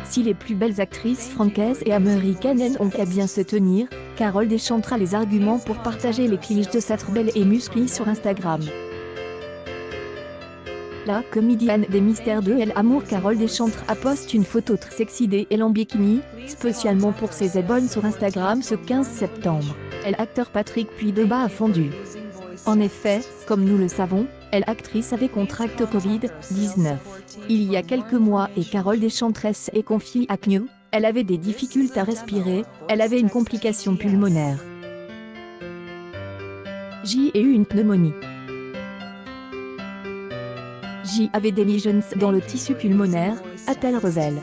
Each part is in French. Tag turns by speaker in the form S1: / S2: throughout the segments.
S1: Si les plus belles actrices françaises et américaines ont qu'à bien se tenir, Carole Deschantre a les arguments pour partager les clichés de sa belle et musclée sur Instagram. La comédienne des mystères de l'amour Carole Deschantre a posté une photo très sexy d'elle en bikini, spécialement pour ses abonnés sur Instagram ce 15 septembre. L'acteur Patrick Puydeba a fondu. En effet, comme nous le savons, l'actrice avait contracté Covid-19 il y a quelques mois et Carole Deschantre est confiée à CNU. Elle avait des difficultés à respirer, elle avait une complication pulmonaire. J a eu une pneumonie. J avait des lésions dans le tissu pulmonaire, a-t-elle révélé.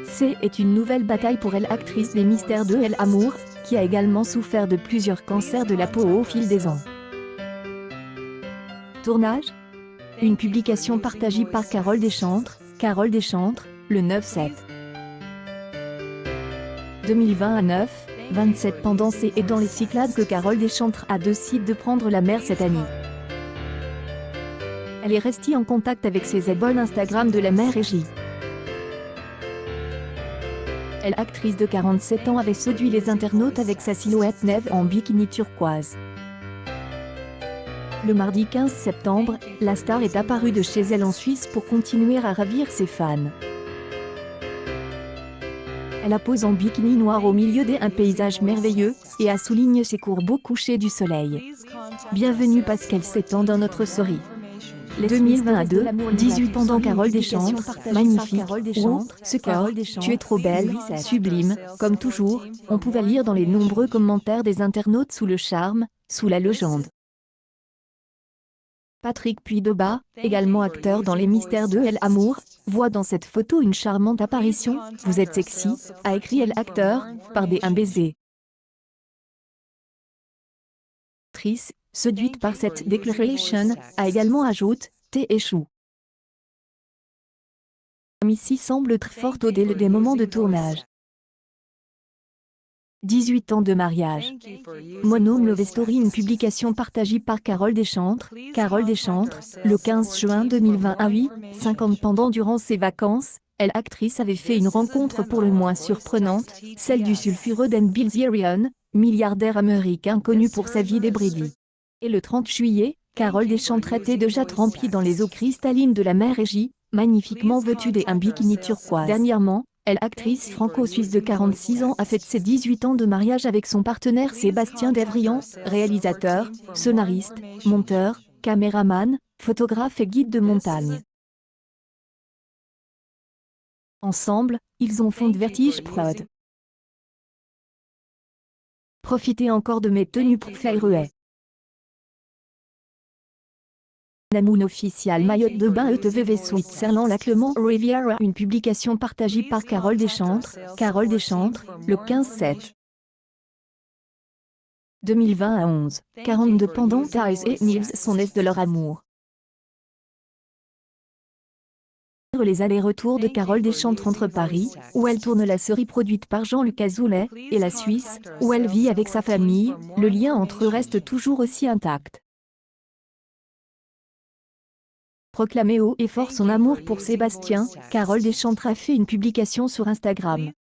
S1: C est une nouvelle bataille pour l'actrice des mystères de l'amour, qui a également souffert de plusieurs cancers de la peau au fil des ans. Tournage. Une publication partagée par Carole Deschantre, le 9-7. 2020 à 9-27 pendant ces et dans les Cyclades que Carole Deschantre a décidé de prendre la mer cette année. Elle est restée en contact avec ses abonnés Instagram de la mer et J. L'actrice de 47 ans avait séduit les internautes avec sa silhouette neuve en bikini turquoise. Le mardi 15 septembre, la star est apparue de chez elle en Suisse pour continuer à ravir ses fans. Elle a posé en bikini noir au milieu d'un paysage merveilleux, et a souligné ses courbes au coucher du soleil. Bienvenue parce qu'elle s'étend dans notre souris. Les 2022, 18 pendant Carole Deschantre, magnifique, oh, ce corps, tu es trop belle, sublime, comme toujours, on pouvait lire dans les nombreux commentaires des internautes sous le charme, sous la légende. Patrick Puydeba, également acteur dans Les Mystères de l'amour, voit dans cette photo une charmante apparition. Vous êtes sexy, a écrit l'acteur, par un baiser. L'actrice, séduite par cette déclaration, a également ajouté « T'es échou ». Ici semble très forte au délai des moments de tournage. 18 ans de mariage. Mono Love Story, une publication partagée par Carole Deschantre, le 15 juin 2020 à 8-50 pendant durant ses vacances, l'actrice avait fait une rencontre pour le moins surprenante, celle du sulfureux Dan Bilzerian, milliardaire américain connu pour sa vie débridée. Et le 30 juillet, Carole Deschantre était déjà trempée dans les eaux cristallines de la mer Égée, magnifiquement vêtue d'un bikini turquoise. Dernièrement, l'actrice franco-suisse de 46 ans a fêté ses 18 ans de mariage avec son partenaire Sébastien Devrient, réalisateur, scénariste, monteur, caméraman, photographe et guide de montagne. Ensemble, ils ont fondé Vertige Prod. Profitez encore de mes tenues préférées. Namoun official maillot de bain ETVV Switzerland La Clement Riviera, une publication partagée par Carole Deschantre, le 15-7. 2020 à 11-42 pendant Thais et Nils sont nés de leur amour. Les allers-retours de Carole Deschantre entre Paris, où elle tourne la série produite par Jean-Luc Azoulay, et la Suisse, où elle vit avec sa famille, le lien entre eux reste toujours aussi intact. Proclamé haut et fort son amour pour Sébastien, Carole Deschantre a fait une publication sur Instagram.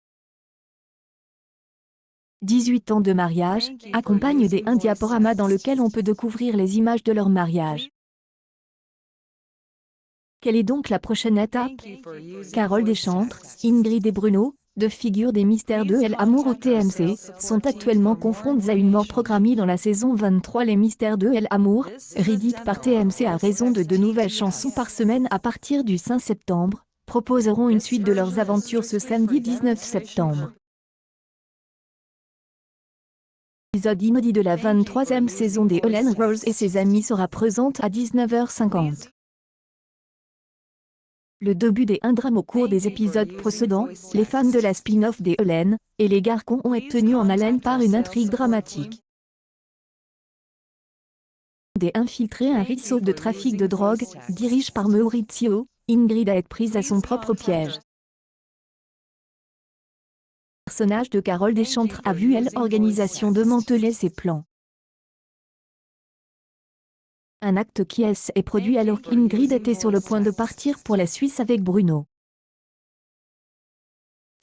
S1: 18 ans de mariage, accompagne d'un diaporama dans lequel on peut découvrir les images de leur mariage. Quelle est donc la prochaine étape? Carole Deschantre, Ingrid et Bruno, deux figures des mystères de l'amour au TMC, sont actuellement confrontés à une mort programmée dans la saison 23 Les Mystères de l'amour, rédite par TMC à raison de 2 nouvelles chansons par semaine à partir du 5 septembre, proposeront une suite de leurs aventures ce samedi 19 septembre. L'épisode inédit de la 23e saison des Helen Rose et ses amis sera présente à 19h50. Le début des un drame au cours des épisodes précédents, les fans de la spin-off des Helen et les Garcons ont été tenus en haleine par une intrigue dramatique. Des infiltrés un réseau de trafic de drogue, dirigé par Maurizio, Ingrid a été prise à son propre piège. Le personnage de Carole Deschantre a vu l'organisation démanteler ses plans. Un acte qui est produit alors qu'Ingrid était sur le point de partir pour la Suisse avec Bruno.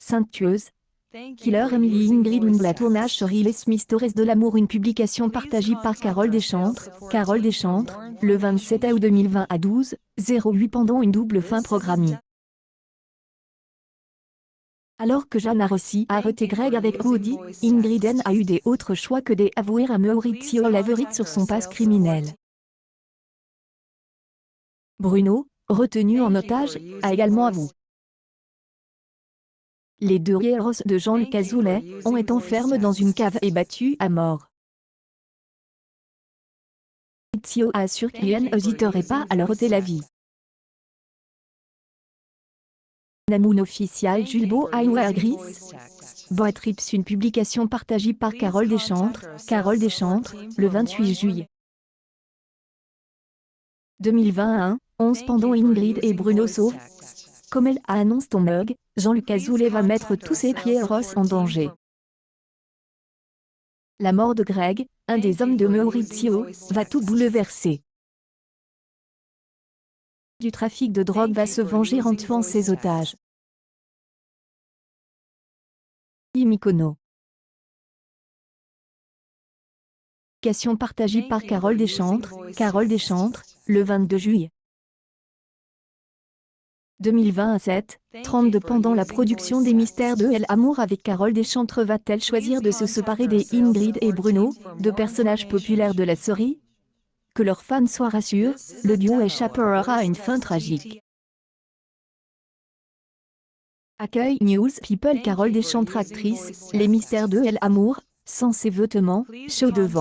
S1: Sainte Tueuse. Killer Emily Ingrid Lundla tournage sur Riley Smith Torres de l'amour, une publication partagée par Carole Deschantres. Carole Deschantres, le 27 août 2020 à 12h08 pendant une double fin programmée. Alors que Jeanne a Rossi a arrêté Greg avec Rudy, Ingrid N a eu des autres choix que d'avouer à Maurizio Laverit sur son passe criminel. Bruno, retenu en otage, a également avoué. Les deux héros de Jean-Luc Azoulay ont été enfermés dans une cave et battus à mort. Maurizio a assuré qu'il n'hésiterait pas à leur ôter la vie. Namoun official Julbo Aïwa Gris. Boy Trips, une publication partagée par Carole Deschantres. Carole Deschantres, le 28 juillet 2021, 11 pendant Ingrid et Bruno sauvent. Comme elle a annoncé ton mug, Jean-Luc Azoulay va mettre tous ses héros en danger. La mort de Greg, un des hommes de Maurizio, va tout bouleverser. Du trafic de drogue va se venger en tuant ses otages. Mykonos. Publication partagée par Carole Deschantres. Carole Deschantres, le 22 juillet 2020 à 7h32 pendant la production des Mystères de El Amour avec Carole Deschantres va-t-elle choisir de se séparer des Ingrid et Bruno, deux personnages populaires de la série? Que leurs fans soient rassurés, le duo échappera à une fin tragique. Accueil News People. Carole Deschantres actrice, Les Mystères de El Amour, sans ses vêtements, chaud devant.